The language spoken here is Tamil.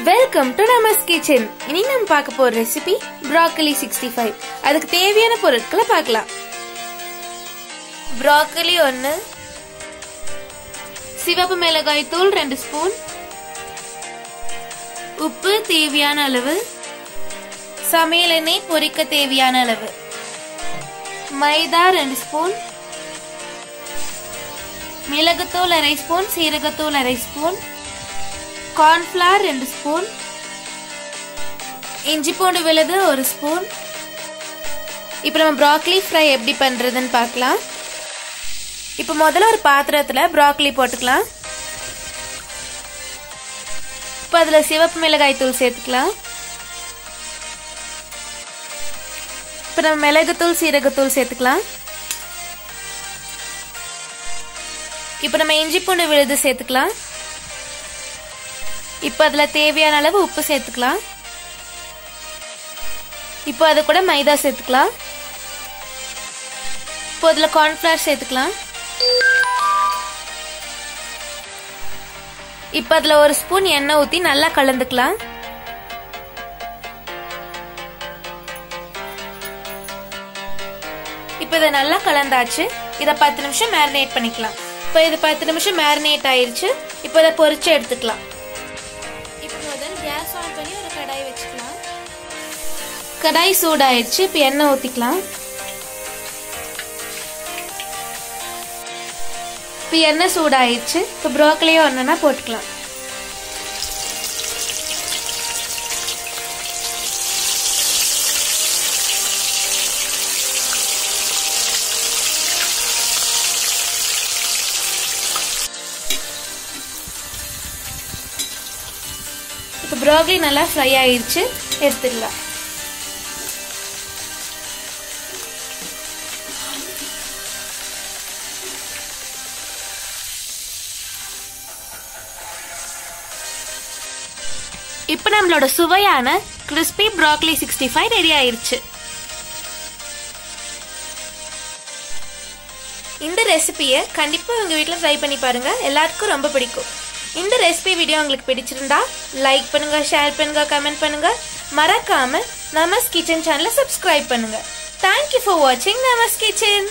Welcome to நமஸ் kitchen. இன்னைக்கு நம்ம பார்க்க போற ரெசிபி ப்ரோக்கலி 65. அதுக்கு தேவையான பொருட்களை பார்க்கலாம். ப்ரோக்கலி 1, சிவப்பு மிளகாய் தூள் 2 ஸ்பூன், உப்பு தேவையான அளவு, சமையல் எண்ணெய் பொரிக்க தேவையான அளவு, மைதா 2 ஸ்பூன், மிளகுத்தூள் 1/2 ஸ்பூன், சீரகத்தூள் 1/2 ஸ்பூன், கார்ன்ஃப்ளவர் 2 ஸ்பூன், இஞ்சி பூண்டு விழுது 1 ஸ்பூன். இப்போ நம்ம ப்ரோக்கலி ஃப்ரை எப்படி பண்றதுன்னு பார்க்கலாம். இப்போ முதல்ல ஒரு பாத்திரத்துல ப்ரோக்கலி போட்டுக்கலாம். இப்போ அதுல சிவப்பு மிளகாய் தூள் சேர்த்துக்கலாம். இப்போ நம்ம மிளகுத்தூள் சீரகத்தூள் சேர்த்துக்கலாம். இப்போ நம்ம இஞ்சி பூண்டு விழுது சேர்த்துக்கலாம். இப்போ அதுல தேவையான அளவு உப்பு சேர்த்துக்கலாம். இப்போ அது கூட மைதா சேர்த்துக்கலாம். இப்போ அதுல கார்ன்ஃப்ளவர் சேர்த்துக்கலாம். இப்போ அதுல 1 ஸ்பூன் எண்ணெய் ஊத்தி நல்லா கலந்துக்கலாம். இப்போ இதை நல்லா கலந்தாச்சு. இதை 10 நிமிஷம் மேரினேட் பண்ணிக்கலாம். இப்போ இது 10 நிமிஷம் மேரினேட் ஆயிருச்சு. இப்போ இதை பொரிச்சு எடுத்துக்கலாம். கேஸ் ஆன் பண்ணி ஒரு கடாய் வச்சுக்கலாம். கடாய் சூடாயிடுச்சு. இப்போ எண்ணெய் ஊத்திக்கலாம். இப்போ எண்ணெய் சூடாயிடுச்சு. இப்போ ப்ரோக்கலியும் ஒன்றுனா போட்டுக்கலாம். இப்போ ப்ரோக்கலி நல்லா ஃப்ரை ஆயிடுச்சு. எடுத்துக்கலாம். இப்போ நம்மளோட சுவையான கிறிஸ்பி ப்ரோக்கலி 65 ரெடி ஆயிருச்சு. இந்த ரெசிபியை கண்டிப்பா உங்க வீட்டில் ட்ரை பண்ணி பாருங்க. எல்லாருக்கும் ரொம்ப பிடிக்கும். இந்த ரெசிபி வீடியோ உங்களுக்கு பிடிச்சிருந்தா லைக் பண்ணுங்க, ஷேர் பண்ணுங்க, கமெண்ட் பண்ணுங்க. மறக்காம நமஸ் கிச்சன் சேனலை சப்ஸ்கிரைப் பண்ணுங்க. Thank you for watching Namas kitchen.